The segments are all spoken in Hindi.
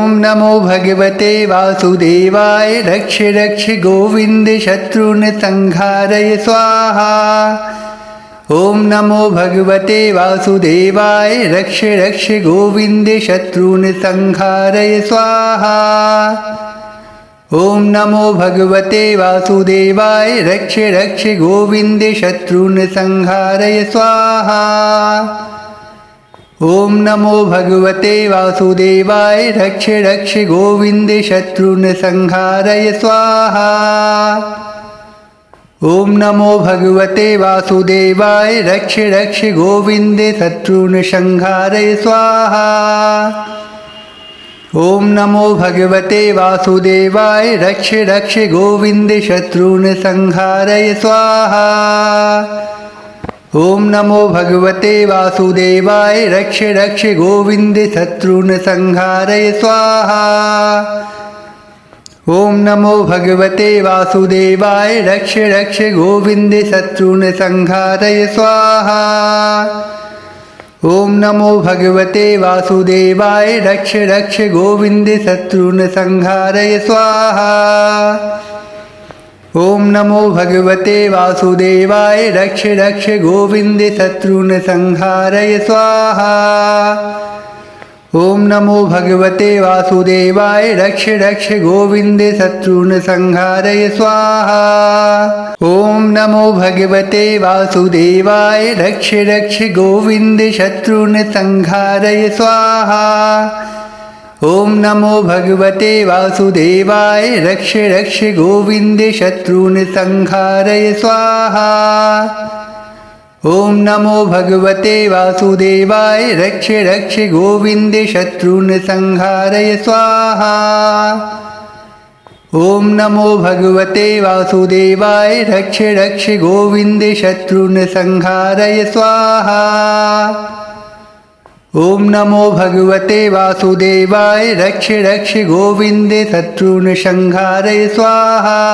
ओम नमो भगवते वासुदेवाय रक्ष रक्ष गोविंद शत्रुन संहारय स्वाहा। ओम नमो भगवते वासुदेवाय रक्ष रक्ष गोविंद शत्रुन संहारय स्वाहा। ओम नमो भगवते वासुदेवाय रक्ष रक्ष गोविंद शत्रुन संहारय स्वाहा। ओम नमो भगवते वासुदेवाय रक्ष रक्ष गोविंद शत्रुन संहारय स्वाहा। ओम नमो भगवते वासुदेवाय रक्ष रक्ष गोविंद शत्रुन संहारय स्वाहा। ओम नमो भगवते वासुदेवाय रक्ष रक्ष गोविंद शत्रुन संहारय स्वाहा। ओम नमो भगवते वासुदेवाय रक्ष रक्ष गोविंद शत्रुन संहारय स्वाहा। ओम नमो भगवते वासुदेवाय रक्ष रक्ष गोविंद शत्रुन संहारय स्वाहा। ओम नमो भगवते वासुदेवाय रक्ष रक्ष गोविंद शत्रुन संहारय स्वाहा। ओम नमो भगवते वासुदेवाय रक्ष रक्ष गोविंद शत्रुन संहारय स्वाहा। ओम नमो भगवते वासुदेवाय रक्ष रक्ष गोविंद शत्रुन संहारय स्वाहा। ओम नमो भगवते वासुदेवाय रक्ष रक्ष गोविंद शत्रुन संहारय स्वाहा। ओम नमो भगवते वासुदेवाय रक्ष रक्ष गोविंद शत्रुन संहारय स्वाहा। ओम नमो भगवते वासुदेवाय रक्ष रक्ष गोविंद शत्रुन संहारय स्वाहा। ओम नमो भगवते वासुदेवाय रक्ष रक्ष गोविंद शत्रुन संहारय स्वाहा। ओम नमो भगवते वासुदेवाय रक्ष रक्ष गोविंद शत्रुन संहारय स्वाहा।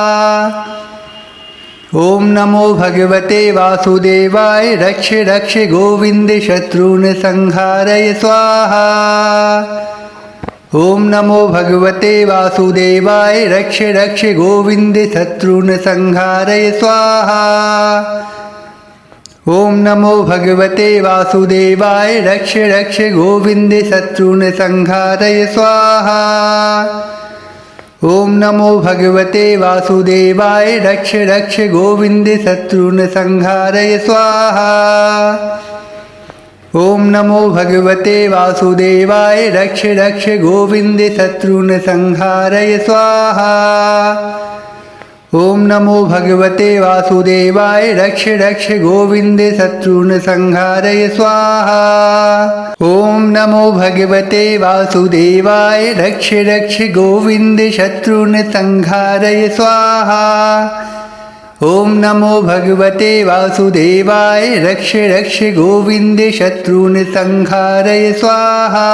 ओम नमो भगवते वासुदेवाय रक्ष रक्ष गोविंद शत्रुन संहारय स्वाहा। ओम नमो भगवते वासुदेवाय रक्ष रक्ष गोविंद शत्रुन संहारय स्वाहा। ओम नमो भगवते वासुदेवाय रक्ष रक्ष गोविंद शत्रुन संहारय स्वाहा। ओम नमो भगवते वासुदेवाय रक्ष रक्ष गोविंद शत्रुन संहारय स्वाहा। ओम नमो भगवते वासुदेवाय रक्ष रक्ष गोविंद शत्रुन संहारय स्वाहा। ओम नमो भगवते वासुदेवाय रक्ष रक्ष गोविंद शत्रुन संहारय स्वाहा। ओम नमो भगवते वासुदेवाय रक्ष रक्ष गोविंद शत्रुन संहारय स्वाहा। ओम नमो भगवते वासुदेवाय रक्ष रक्ष गोविंद शत्रुन संहारय स्वाहा।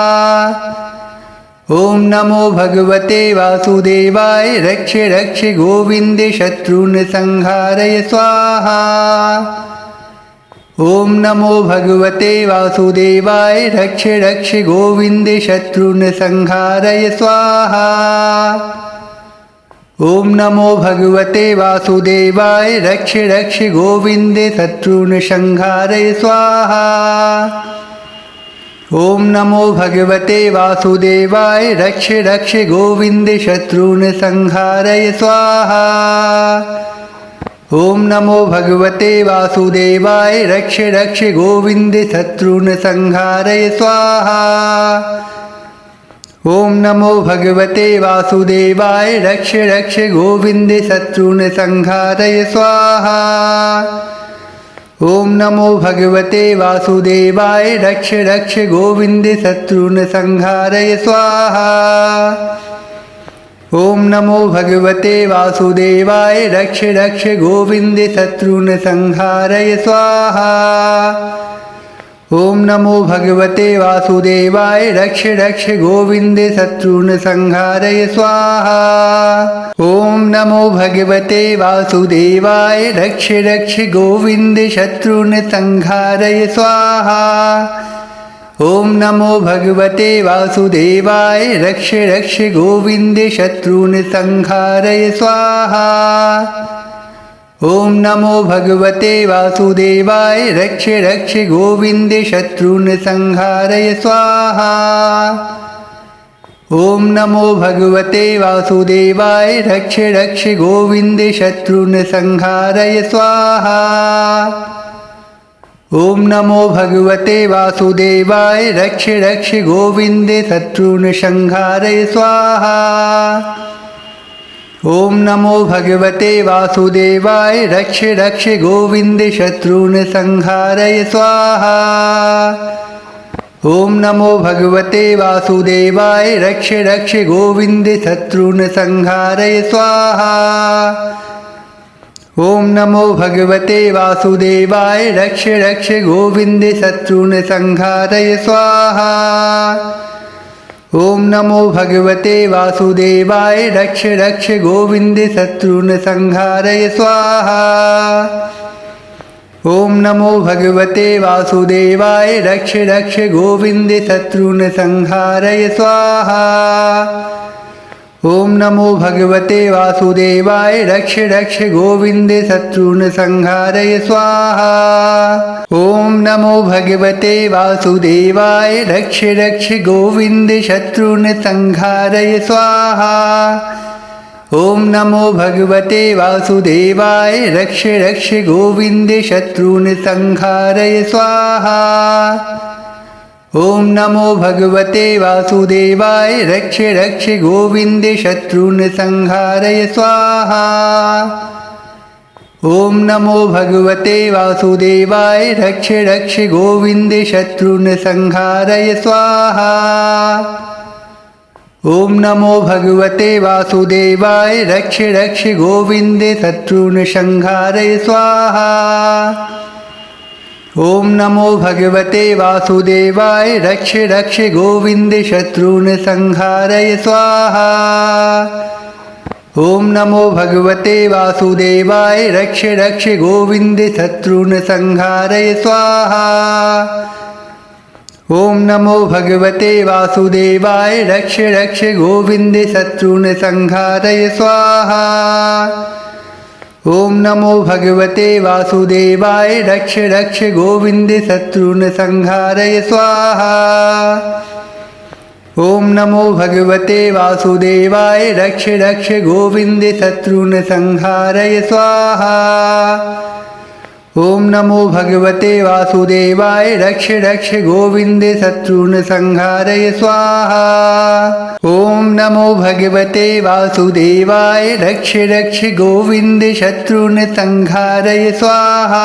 ओम नमो भगवते वासुदेवाय रक्ष रक्ष गोविंद शत्रुन संहारय स्वाहा। ओम नमो भगवते वासुदेवाय रक्ष रक्ष गोविंद शत्रुन संहारय स्वाहा। ओम नमो भगवते वासुदेवाय रक्ष रक्ष गोविंद शत्रुन संहारय स्वाहा। ओम नमो भगवते वासुदेवाय रक्ष रक्ष गोविंद शत्रुन संहारय स्वाहा। ओम नमो भगवते वासुदेवाय रक्ष रक्ष गोविंद शत्रुन संहारय स्वाहा। ओम नमो भगवते वासुदेवाय रक्ष रक्ष गोविंद शत्रुन संहारय स्वाहा। ओम नमो भगवते वासुदेवाय रक्ष रक्ष गोविंद शत्रुन संहारय स्वाहा। ओम नमो भगवते वासुदेवाय रक्ष रक्ष गोविंद शत्रुन संहारय स्वाहा। ओम नमो भगवते वासुदेवाय रक्ष रक्ष गोविंद शत्रुन संहारय स्वाहा। ओम नमो भगवते वासुदेवाय रक्ष रक्ष गोविंद शत्रुन संहारय स्वाहा। ॐ नमो भगवते वासुदेवाय रक्ष रक्ष गोविन्दे शत्रून् संहारय स्वाहा। ॐ नमो भगवते वासुदेवाय रक्ष रक्ष गोविन्दे शत्रून् संहारय स्वाहा। ॐ नमो भगवते वासुदेवाय रक्ष रक्ष गोविन्दे शत्रून् संहारय स्वाहा। ॐ नमो भगवते वासुदेवाय रक्ष रक्ष गोविन्दे शत्रून् संहारय स्वाहा। ॐ नमो भगवते वासुदेवाय रक्ष रक्ष गोविन्दे शत्रून् संहारय स्वाहा। ॐ नमो भगवते वासुदेवाय रक्ष रक्ष गोविन्दे शत्रून् संहारय स्वाहा। ॐ नमो भगवते वासुदेवाय रक्ष रक्ष गोविन्दे शत्रून् संहारय स्वाहा। ॐ नमो भगवते वासुदेवाय रक्ष रक्ष गोविन्दे शत्रून् संहारय स्वाहा। ॐ नमो भगवते वासुदेवाय रक्ष रक्ष गोविन्दे शत्रून् संहारय स्वाहा। ॐ नमो भगवते वासुदेवाय रक्ष रक्ष गोविन्दे शत्रून् संहारय स्वाहा। ॐ नमो भगवते वासुदेवाय रक्ष रक्ष गोविन्दे शत्रून् संहारय स्वाहा। ॐ नमो भगवते वासुदेवाय रक्ष रक्ष गोविन्दे शत्रून् संहारय स्वाहा। ॐ नमो भगवते वासुदेवाय रक्ष रक्ष गोविन्दे शत्रून् संहारय स्वाहा। ॐ नमो भगवते वासुदेवाय रक्ष रक्ष गोविन्दे शत्रून् संहारय स्वाहा। ॐ नमो भगवते वासुदेवाय रक्ष रक्ष गोविन्दे शत्रून् संहारय स्वाहा। ॐ नमो भगवते वासुदेवाय रक्ष रक्ष गोविन्दे शत्रून् संहारय स्वाहा। ॐ नमो भगवते वासुदेवाय रक्ष रक्ष गोविन्दे शत्रून् संहारय स्वाहा। ॐ नमो भगवते वासुदेवाय रक्ष रक्ष गोविन्दे शत्रून् संहारय स्वाहा। ॐ नमो भगवते वासुदेवाय रक्ष रक्ष गोविन्दे शत्रून् संहारय स्वाहा। ॐ नमो भगवते वासुदेवाय रक्ष रक्ष गोविन्दे शत्रून् संहारय स्वाहा। ॐ नमो भगवते वासुदेवाय रक्ष रक्ष गोविन्दे शत्रून् संहारय स्वाहा। ॐ नमो भगवते वासुदेवाय रक्ष रक्ष गोविन्दे शत्रून् संहारय स्वाहा।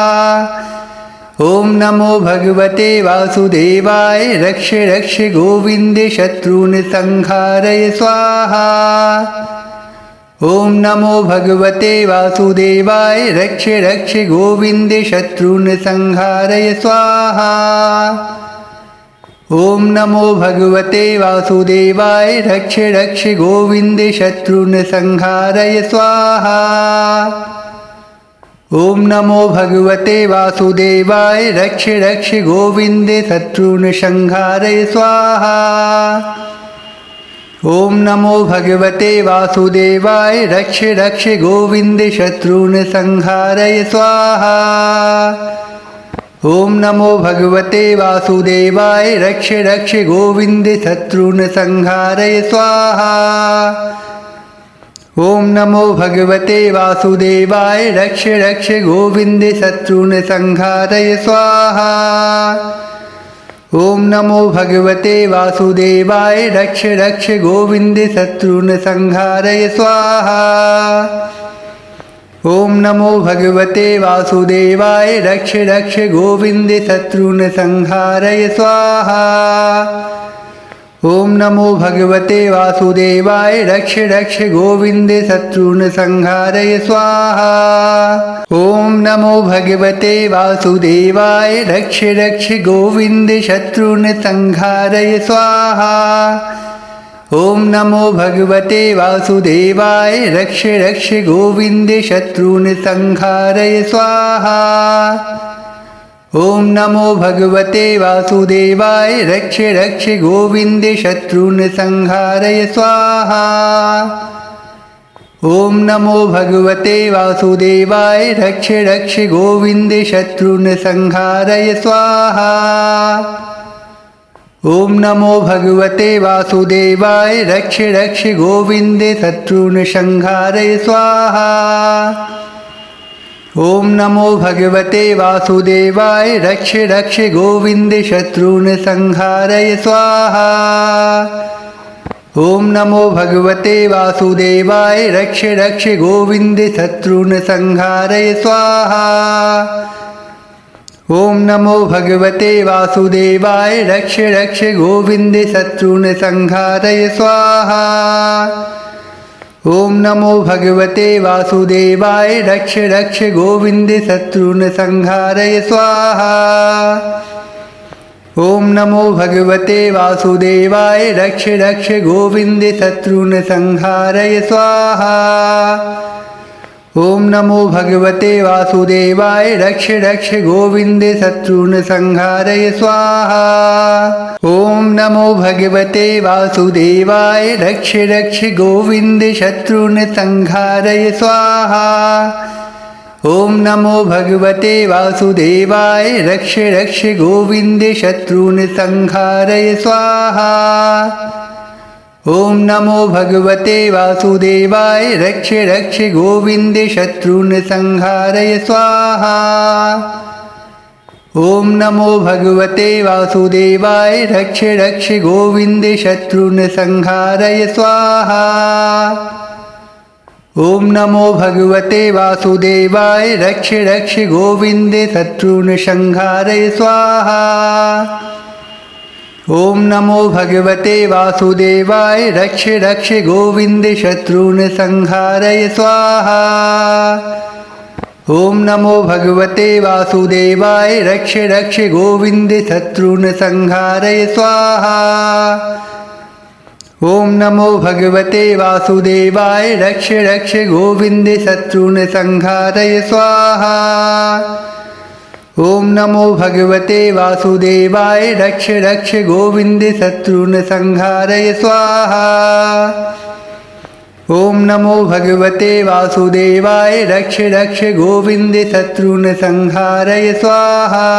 ॐ नमो भगवते वासुदेवाय रक्ष रक्ष गोविन्दे शत्रून् संहारय स्वाहा। ॐ नमो भगवते वासुदेवाय रक्ष रक्ष गोविन्दे शत्रून् संहारय स्वाहा। ॐ नमो भगवते वासुदेवाय रक्ष रक्ष गोविन्दे शत्रून् संहारय स्वाहा। ॐ नमो भगवते वासुदेवाय रक्ष रक्ष गोविन्दे शत्रून् संहारय स्वाहा। ॐ नमो भगवते वासुदेवाय रक्ष रक्ष गोविन्दे शत्रून् संहारय स्वाहा। ॐ नमो भगवते वासुदेवाय रक्ष रक्ष गोविन्दे शत्रून् संहारय स्वाहा। ॐ नमो भगवते वासुदेवाय रक्ष रक्ष गोविन्दे शत्रून् संहारय स्वाहा। ॐ नमो भगवते वासुदेवाय रक्ष रक्ष गोविन्दे शत्रून् संहारय स्वाहा। ॐ नमो भगवते वासुदेवाय रक्ष रक्ष गोविन्दे शत्रून् संहारय स्वाहा। ॐ नमो भगवते वासुदेवाय रक्ष रक्ष गोविन्दे शत्रून् संहारय स्वाहा। ॐ नमो भगवते वासुदेवाय रक्ष रक्ष गोविन्दे शत्रून् संहारय स्वाहा। ॐ नमो भगवते वासुदेवाय रक्ष रक्ष गोविन्दे शत्रून् संहारय स्वाहा। ॐ नमो भगवते वासुदेवाय रक्ष रक्ष गोविन्द शत्रून् संहारय स्वाहा। ॐ नमो भगवते वासुदेवाय रक्ष रक्ष गोविन्द शत्रून् संहारय स्वाहा। ॐ नमो भगवते वासुदेवाय रक्ष रक्ष गोविन्द शत्रून् संहारय स्वाहा। ॐ नमो भगवते वासुदेवाय रक्ष रक्ष गोविन्द शत्रून् संहारय स्वाहा। ॐ नमो भगवते वासुदेवाय रक्ष रक्ष गोविन्द शत्रून् संहारय स्वाहा। ॐ नमो भगवते वासुदेवाय रक्ष रक्ष गोविन्द शत्रून् संहारय स्वाहा। ॐ नमो भगवते वासुदेवाय रक्ष रक्ष गोविन्द शत्रून् संहारय स्वाहा। ॐ नमो भगवते वासुदेवाय रक्ष रक्ष गोविन्द शत्रून् संहारय स्वाहा। ॐ नमो भगवते वासुदेवाय रक्ष रक्ष गोविन्द शत्रून् संहारय स्वाहा। ॐ नमो भगवते वासुदेवाय रक्ष रक्ष गोविन्द शत्रून् संहारय स्वाहा। ॐ नमो भगवते वासुदेवाय रक्ष रक्ष गोविन्द शत्रून् संहारय स्वाहा। ॐ नमो भगवते वासुदेवाय रक्ष रक्ष गोविन्द शत्रून् संहारय स्वाहा। ॐ नमो भगवते वासुदेवाय रक्ष रक्ष गोविन्द शत्रून् संहारय स्वाहा। ॐ नमो भगवते वासुदेवाय रक्ष रक्ष गोविन्द शत्रून् संहारय स्वाहा। ॐ नमो भगवते वासुदेवाय रक्ष रक्ष गोविन्द शत्रून् संहारय स्वाहा। ॐ नमो भगवते वासुदेवाय रक्ष रक्ष गोविन्द शत्रून् संहारय स्वाहा। ॐ नमो भगवते वासुदेवाय रक्ष रक्ष गोविन्द शत्रून् संहारय स्वाहा। ॐ नमो भगवते वासुदेवाय रक्ष रक्ष गोविन्द शत्रून् संहारय स्वाहा। ॐ नमो भगवते वासुदेवाय रक्ष रक्ष गोविन्द शत्रून् संहारय स्वाहा।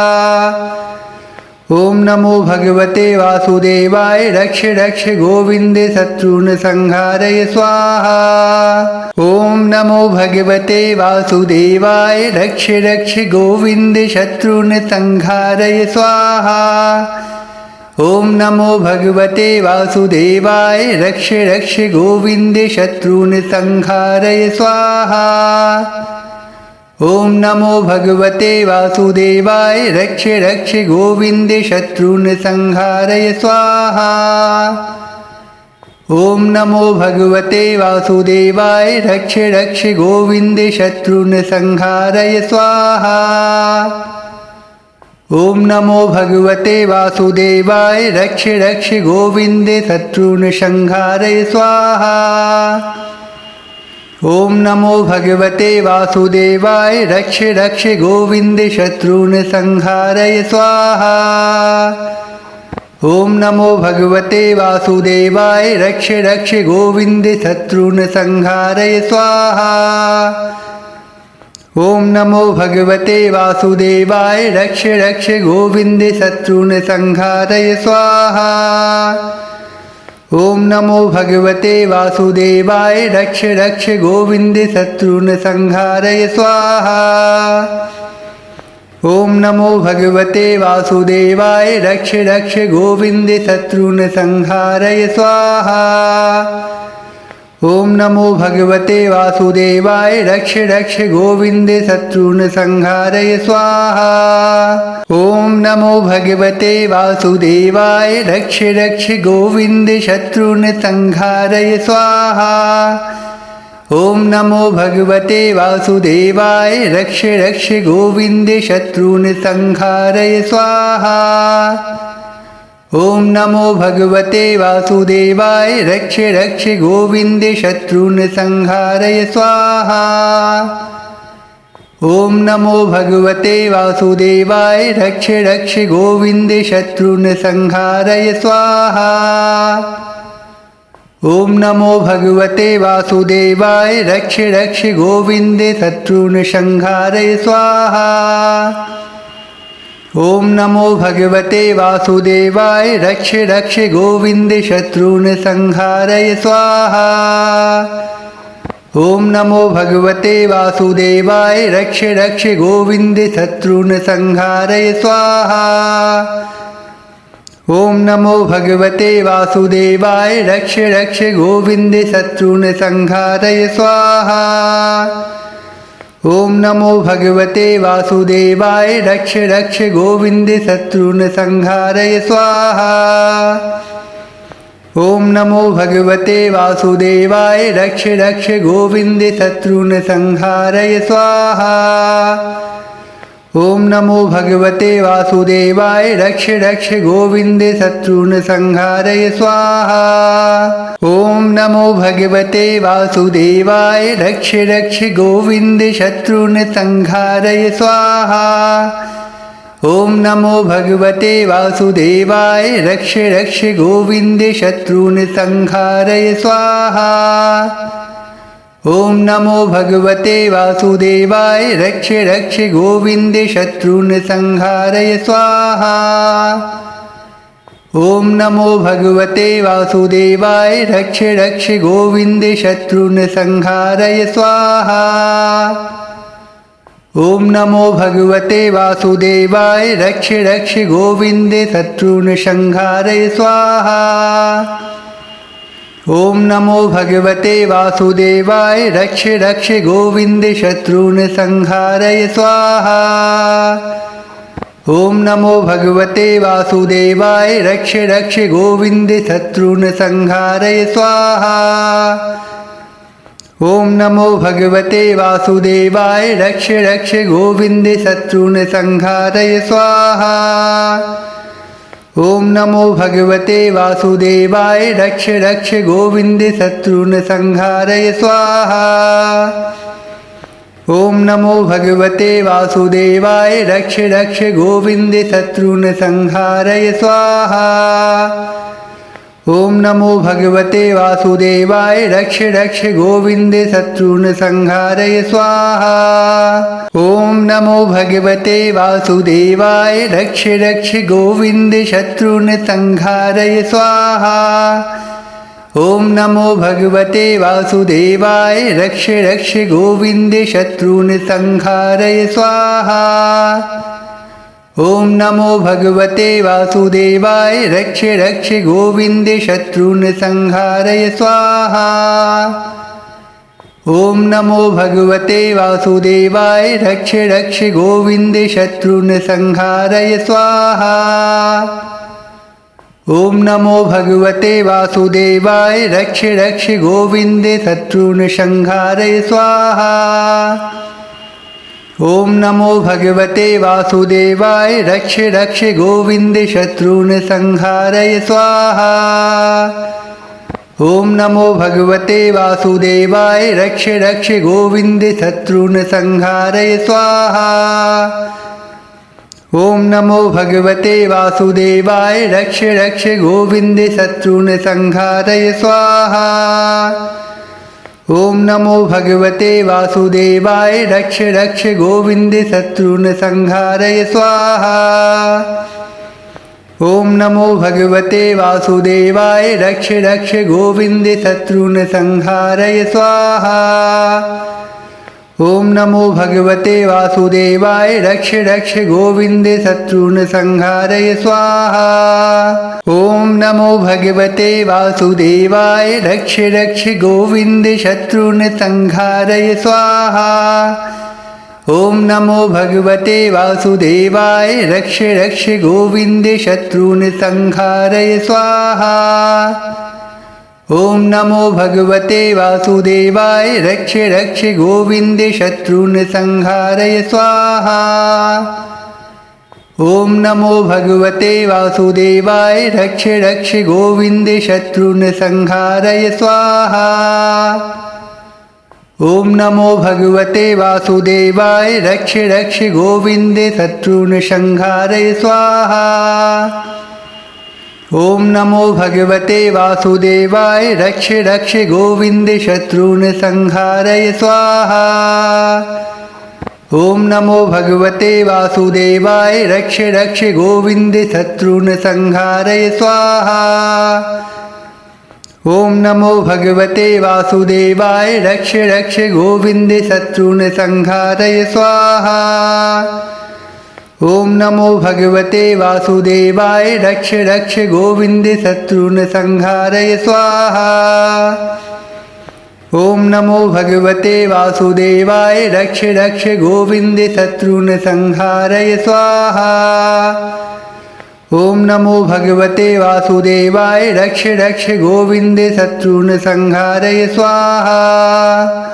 ॐ नमो भगवते वासुदेवाय रक्ष रक्ष गोविन्द शत्रून् संहारय स्वाहा। ॐ नमो भगवते वासुदेवाय रक्ष रक्ष गोविन्द शत्रून् संहारय स्वाहा। ॐ नमो भगवते वासुदेवाय रक्ष रक्ष गोविन्द शत्रून् संहारय स्वाहा। ॐ नमो भगवते वासुदेवाय रक्ष रक्ष गोविन्द शत्रून् संहारय स्वाहा। ॐ नमो भगवते वासुदेवाय रक्ष रक्ष गोविन्द शत्रून् संहारय स्वाहा। ॐ नमो भगवते वासुदेवाय रक्ष रक्ष गोविन्द शत्रून् संहारय स्वाहा। ॐ नमो भगवते वासुदेवाय रक्ष रक्ष गोविन्द शत्रून् संहारय स्वाहा। ॐ नमो भगवते वासुदेवाय रक्ष रक्ष गोविन्द शत्रून् संहारय स्वाहा। ॐ नमो भगवते वासुदेवाय रक्ष रक्ष गोविन्द शत्रून् संहारय स्वाहा। ॐ नमो भगवते वासुदेवाय रक्ष रक्ष गोविन्द शत्रून् संहारय स्वाहा। ॐ नमो भगवते वासुदेवाय रक्ष रक्ष गोविन्द शत्रून् संहारय स्वाहा। ॐ नमो भगवते वासुदेवाय रक्ष रक्ष गोविन्द शत्रून् संहारय स्वाहा। ॐ नमो भगवते वासुदेवाय रक्ष रक्ष गोविन्द शत्रून् संहारय स्वाहा। ॐ नमो भगवते वासुदेवाय रक्ष रक्ष गोविन्द शत्रून् संहारय स्वाहा। ॐ नमो भगवते वासुदेवाय रक्ष रक्ष गोविन्द शत्रून् संहारय स्वाहा। ओम नमो भगवते वासुदेवाय रक्ष रक्ष गोविंदे शत्रुन संहारय स्वाहा। ओम नमो भगवते वासुदेवाय रक्ष रक्ष गोविंदे शत्रुन संहारय स्वाहा। ओम नमो भगवते वासुदेवाय रक्ष रक्ष गोविंदे शत्रुन संहारय स्वाहा। ओम नमो भगवते वासुदेवाय रक्ष रक्ष गोविंदे शत्रुन संहारय स्वाहा। ओम नमो भगवते वासुदेवाय रक्ष रक्ष गोविंदे शत्रुन संहारय स्वाहा। ओम नमो भगवते वासुदेवाय रक्ष रक्ष गोविंदे शत्रुन संहारय स्वाहा। ओम नमो भगवते वासुदेवाय रक्ष रक्ष गोविंदे शत्रुन संहारय स्वाहा। ओम नमो भगवते वासुदेवाय रक्ष रक्ष गोविंदे शत्रुन संहारय स्वाहा। ओम नमो भगवते वासुदेवाय रक्ष रक्ष गोविंदे शत्रुन संहारय स्वाहा। ओम नमो भगवते वासुदेवाय रक्ष रक्ष गोविंदे शत्रुन संहारय स्वाहा। ओम नमो भगवते वासुदेवाय रक्ष रक्ष गोविंदे शत्रुन संहारय स्वाहा। ओम नमो भगवते वासुदेवाय रक्ष रक्ष गोविंदे शत्रुन संहारय स्वाहा। ओम नमो भगवते वासुदेवाय रक्ष रक्ष गोविंदे शत्रुन संहारय स्वाहा। ओम नमो भगवते वासुदेवाय रक्ष रक्ष गोविंदे शत्रुन संहारय स्वाहा। ओम नमो भगवते वासुदेवाय रक्ष रक्ष गोविंदे शत्रुन संहारय स्वाहा। ओम नमो भगवते वासुदेवाय रक्ष रक्ष गोविंदे शत्रुन संहारय स्वाहा। ओम नमो भगवते वासुदेवाय रक्ष रक्ष गोविंदे शत्रुन संहारय स्वाहा। ओम नमो भगवते वासुदेवाय रक्ष रक्ष गोविंदे शत्रुन संहारय स्वाहा। ओम नमो भगवते वासुदेवाय रक्ष रक्ष गोविंदे शत्रुन संहारय स्वाहा। ओम नमो भगवते वासुदेवाय रक्ष रक्ष गोविंदे शत्रुन संहारय स्वाहा। ओम नमो भगवते वासुदेवाय रक्ष रक्ष गोविंदे शत्रुन संहारय स्वाहा। ओम नमो भगवते वासुदेवाय रक्ष रक्ष गोविंदे शत्रुन संहारय स्वाहा। ओम नमो भगवते वासुदेवाय रक्ष रक्ष गोविंदे शत्रुन संहारय स्वाहा। ओम नमो भगवते वासुदेवाय रक्ष रक्ष गोविंदे शत्रुन संहारय स्वाहा। ओम नमो भगवते वासुदेवाय रक्ष रक्ष गोविंदे शत्रुन संहारय स्वाहा। ओम नमो भगवते वासुदेवाय रक्ष रक्ष गोविंदे शत्रुन संहारय स्वाहा। ओम नमो भगवते वासुदेवाय रक्ष रक्ष गोविंदे शत्रुन संहारय स्वाहा। ओम नमो भगवते वासुदेवाय रक्ष रक्ष गोविंदे शत्रुन संहारय स्वाहा। ओम नमो भगवते वासुदेवाय रक्ष रक्ष गोविंदे शत्रुन संहारय स्वाहा। ओम नमो भगवते वासुदेवाय रक्ष रक्ष गोविंदे शत्रुन संहारय स्वाहा। ओम नमो भगवते वासुदेवाय रक्ष रक्ष गोविंदे शत्रुन संहारय स्वाहा। ओम नमो भगवते वासुदेवाय रक्ष रक्ष गोविंदे शत्रुन संहारय स्वाहा। ओम नमो भगवते वासुदेवाय रक्ष रक्ष गोविंदे शत्रुन संहारय स्वाहा। ओम नमो भगवते वासुदेवाय रक्ष रक्ष गोविंदे शत्रुन संहारय स्वाहा। ओम नमो भगवते वासुदेवाय रक्ष रक्ष गोविंदे शत्रुन संहारय स्वाहा। ओम नमो भगवते वासुदेवाय रक्ष रक्ष गोविंदे शत्रुन संहारय स्वाहा। ओम नमो भगवते वासुदेवाय रक्ष रक्ष गोविंदे शत्रुन संहारय स्वाहा। ओम नमो भगवते वासुदेवाय रक्ष रक्ष गोविंदे शत्रुन संहारय स्वाहा। ओम नमो भगवते वासुदेवाय रक्ष रक्ष गोविंदे शत्रुन संहारय स्वाहा। ओम नमो भगवते वासुदेवाय रक्ष रक्ष गोविंदे शत्रुन संहारय स्वाहा। ओम नमो भगवते वासुदेवाय रक्ष रक्ष गोविंदे शत्रुन संहारय स्वाहा।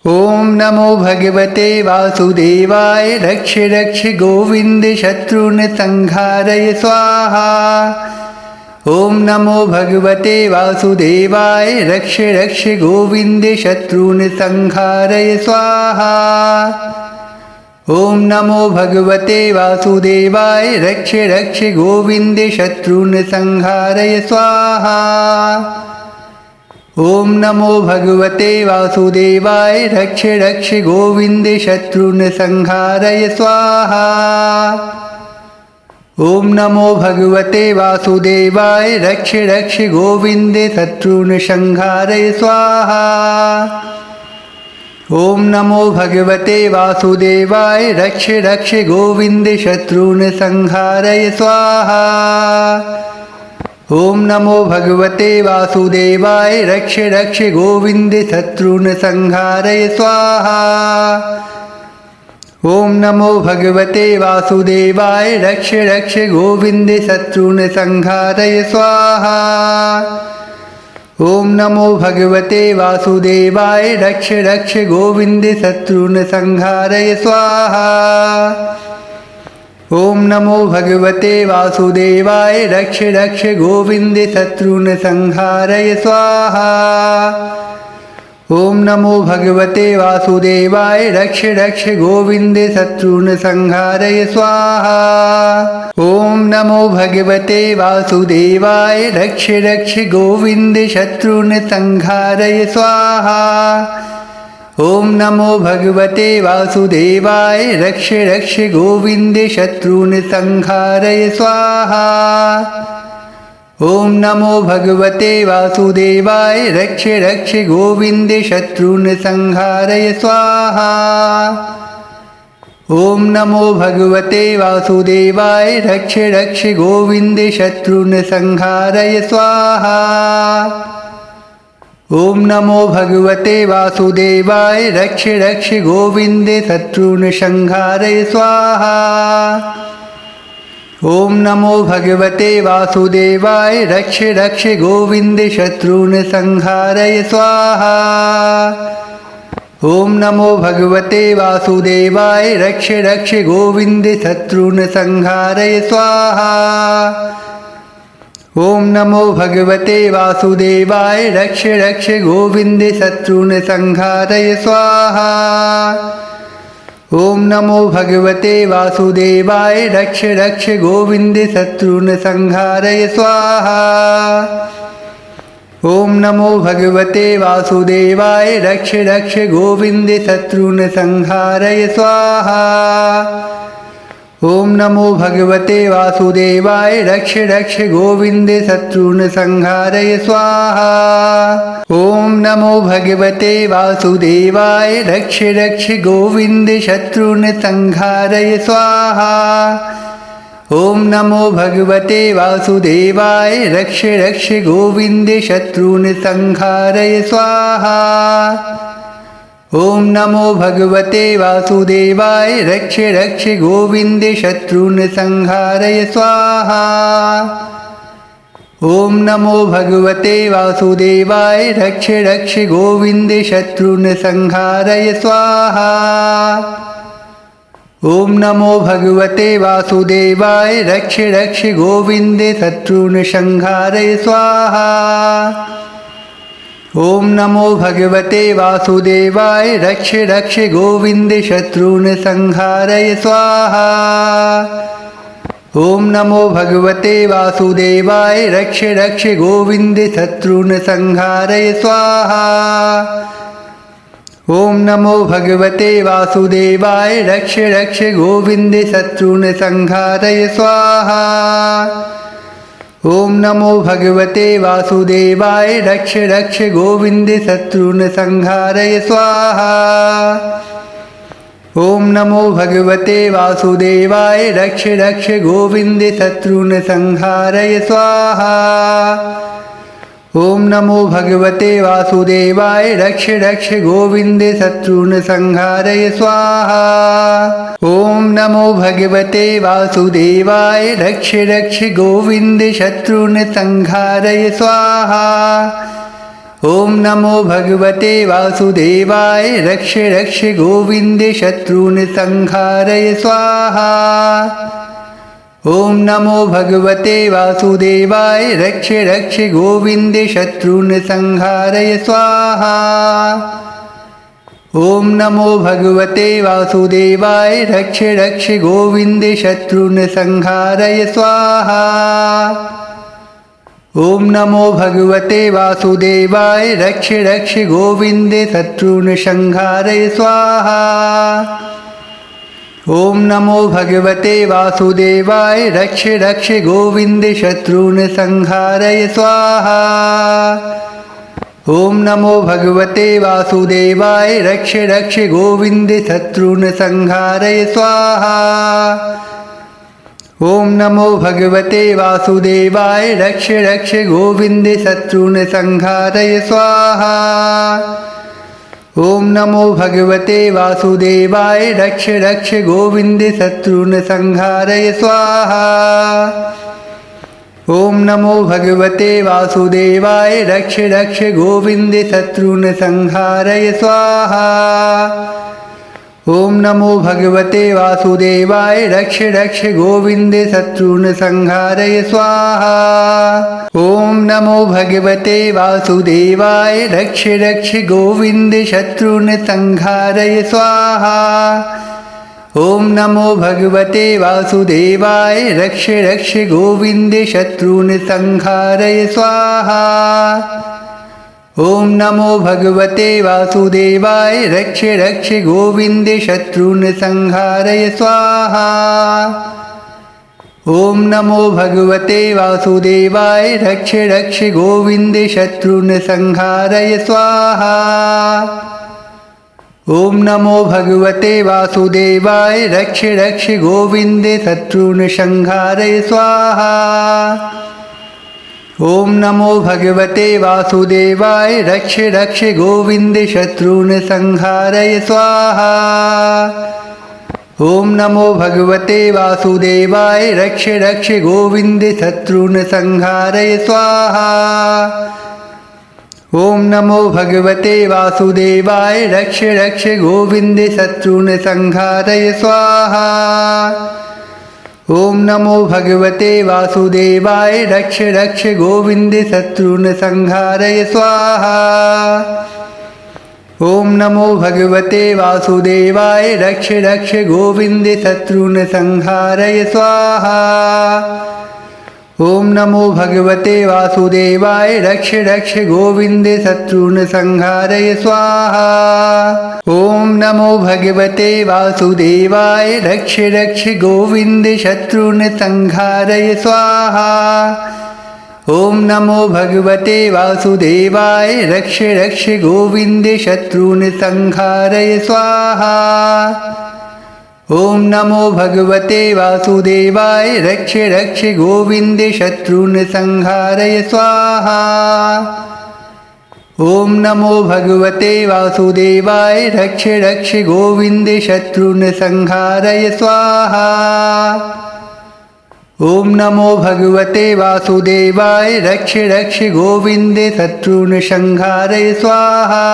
ओम नमो भगवते वासुदेवाय रक्ष रक्ष गोविंदे शत्रुन संहारय स्वाहा। ओम नमो भगवते वासुदेवाय रक्ष रक्ष गोविंदे शत्रुन संहारय स्वाहा। ओम नमो भगवते वासुदेवाय रक्ष रक्ष गोविंदे शत्रुन संहारय स्वाहा। ओम नमो भगवते वासुदेवाय रक्ष रक्ष गोविंदे शत्रुन संहारय स्वाहा। ओम नमो भगवते वासुदेवाय रक्ष रक्ष गोविंदे शत्रुन संहारय स्वाहा। ओम नमो भगवते वासुदेवाय रक्ष रक्ष गोविंदे शत्रुन संहारय स्वाहा। ओम नमो भगवते वासुदेवाय रक्ष रक्ष गोविंदे शत्रुन संहारय स्वाहा। ओम नमो भगवते वासुदेवाय रक्ष रक्ष गोविंदे शत्रुन संहारय स्वाहा। ओम नमो भगवते वासुदेवाय रक्ष रक्ष गोविंदे शत्रुन संहारय स्वाहा। ओम नमो भगवते वासुदेवाय रक्ष रक्ष गोविंदे शत्रुन संहारय स्वाहा। ओम नमो भगवते वासुदेवाय रक्ष रक्ष गोविंदे शत्रुन संहारय स्वाहा। ओम नमो भगवते वासुदेवाय रक्ष रक्ष गोविंदे शत्रुन संहारय स्वाहा। ओम नमो भगवते वासुदेवाय रक्ष रक्ष गोविंदे शत्रुन संहारय स्वाहा। ओम नमो भगवते वासुदेवाय रक्ष रक्ष गोविंदे शत्रुन संहारय स्वाहा। ओम नमो भगवते वासुदेवाय रक्ष रक्ष गोविंदे शत्रुन संहारय स्वाहा। ओम नमो भगवते वासुदेवाय रक्ष रक्ष गोविंदे शत्रुन संहारय स्वाहा। ओम नमो भगवते वासुदेवाय रक्ष रक्ष गोविंदे शत्रुन संहारय स्वाहा। ओम नमो भगवते वासुदेवाय रक्ष रक्ष गोविंदे शत्रुन संहारय स्वाहा। ओम नमो भगवते वासुदेवाय रक्ष रक्ष गोविंदे शत्रुन संहारय स्वाहा। ओम नमो भगवते वासुदेवाय रक्ष रक्ष गोविंदे शत्रुन संहारय स्वाहा। ओम नमो भगवते वासुदेवाय रक्ष रक्ष गोविंदे शत्रुन संहारय स्वाहा। ओम नमो भगवते वासुदेवाय रक्ष रक्ष गोविंदे शत्रुन संहारय स्वाहा। ओम नमो भगवते वासुदेवाय रक्ष रक्ष गोविंदे शत्रुन संहारय स्वाहा। ओम नमो भगवते वासुदेवाय रक्ष रक्ष गोविंदे शत्रुन संहारय स्वाहा। ओम नमो भगवते वासुदेवाय रक्ष रक्ष गोविंदे शत्रुन संहारय स्वाहा। ओम नमो भगवते वासुदेवाय रक्ष रक्ष गोविंदे शत्रुन संहारय स्वाहा। ओम नमो भगवते वासुदेवाय रक्ष रक्ष गोविंदे शत्रुन संहारय स्वाहा। ॐ नमो भगवते वासुदेवाय रक्ष रक्ष गोविन्द शत्रून् संहारय स्वाहा। ॐ नमो भगवते वासुदेवाय रक्ष रक्ष गोविन्द शत्रून् संहारय स्वाहा। ॐ नमो भगवते वासुदेवाय रक्ष रक्ष गोविन्द शत्रून् संहारय स्वाहा। ॐ नमो भगवते वासुदेवाय रक्ष रक्ष गोविन्द शत्रून् संहारय स्वाहा। ॐ नमो भगवते वासुदेवाय रक्ष रक्ष गोविन्द शत्रून् संहारय स्वाहा। ॐ नमो भगवते वासुदेवाय रक्ष रक्ष गोविन्द शत्रून् संहारय स्वाहा। ॐ नमो भगवते वासुदेवाय रक्ष रक्ष गोविन्द शत्रून् संहारय स्वाहा। ॐ नमो भगवते वासुदेवाय रक्ष रक्ष गोविन्द शत्रून् संहारय स्वाहा। ॐ नमो भगवते वासुदेवाय रक्ष रक्ष गोविन्द शत्रून् संहारय स्वाहा। ॐ नमो भगवते वासुदेवाय रक्ष रक्ष गोविन्द शत्रून् संहारय स्वाहा। ॐ नमो भगवते वासुदेवाय रक्ष रक्ष गोविन्द शत्रून् संहारय स्वाहा। ॐ नमो भगवते वासुदेवाय रक्ष रक्ष गोविन्द शत्रून् संहारय स्वाहा। ॐ नमो भगवते वासुदेवाय रक्ष रक्ष गोविन्द शत्रून् संहारय स्वाहा। ॐ नमो भगवते वासुदेवाय रक्ष रक्ष गोविन्द शत्रून् संहारय स्वाहा। ॐ नमो भगवते वासुदेवाय रक्ष रक्ष गोविन्द शत्रून् संहारय स्वाहा। ॐ नमो भगवते वासुदेवाय रक्ष रक्ष गोविन्द शत्रून् संहारय स्वाहा। ॐ नमो भगवते वासुदेवाय रक्ष रक्ष गोविन्द शत्रून् संहारय स्वाहा। ॐ नमो भगवते वासुदेवाय रक्ष रक्ष गोविन्द शत्रून् संहारय स्वाहा। ॐ नमो भगवते वासुदेवाय रक्ष रक्ष गोविन्द शत्रून् संहारय स्वाहा। ॐ नमो भगवते वासुदेवाय रक्ष रक्ष गोविन्द शत्रून् संहारय स्वाहा। ॐ नमो भगवते वासुदेवाय रक्ष रक्ष गोविन्द शत्रून् संहारय स्वाहा। ॐ नमो भगवते वासुदेवाय रक्ष रक्ष गोविन्द शत्रून् संहारय स्वाहा। ॐ नमो भगवते वासुदेवाय रक्ष रक्ष गोविन्द शत्रून् संहारय स्वाहा। ॐ नमो भगवते वासुदेवाय रक्ष रक्ष गोविन्द शत्रून् संहारय स्वाहा। ॐ नमो भगवते वासुदेवाय रक्ष रक्ष गोविन्द शत्रून् संहारय स्वाहा। ॐ नमो भगवते वासुदेवाय रक्ष रक्ष गोविन्द शत्रून् संहारय स्वाहा। ॐ नमो भगवते वासुदेवाय रक्ष रक्ष गोविन्द शत्रून् संहारय स्वाहा। ॐ नमो भगवते वासुदेवाय रक्ष रक्ष गोविन्द शत्रून् संहारय स्वाहा। ॐ नमो भगवते वासुदेवाय रक्ष रक्ष गोविन्द शत्रून् संहारय स्वाहा। ॐ नमो भगवते वासुदेवाय रक्ष रक्ष गोविन्द शत्रून् संहारय स्वाहा। ॐ नमो भगवते वासुदेवाय रक्ष रक्ष गोविन्द शत्रून् संहारय स्वाहा। ॐ नमो भगवते वासुदेवाय रक्ष रक्ष गोविन्द शत्रून् संहारय स्वाहा। ॐ नमो भगवते वासुदेवाय रक्ष रक्ष गोविन्द शत्रून् संहारय स्वाहा।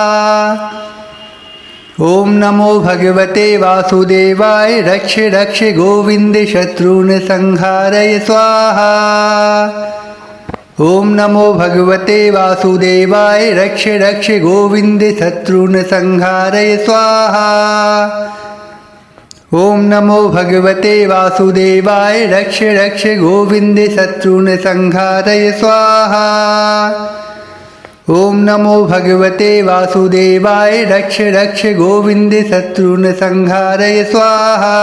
ॐ नमो भगवते वासुदेवाय रक्ष रक्ष गोविन्द शत्रून् संहारय स्वाहा। ॐ नमो भगवते वासुदेवाय रक्ष रक्ष गोविन्द शत्रुन संहारय स्वाहा। ॐ नमो भगवते वासुदेवाय रक्ष रक्ष गोविन्द शत्रुन संहारय स्वाहा। ॐ नमो भगवते वासुदेवाय रक्ष रक्ष गोविन्द शत्रुन संहारय स्वाहा।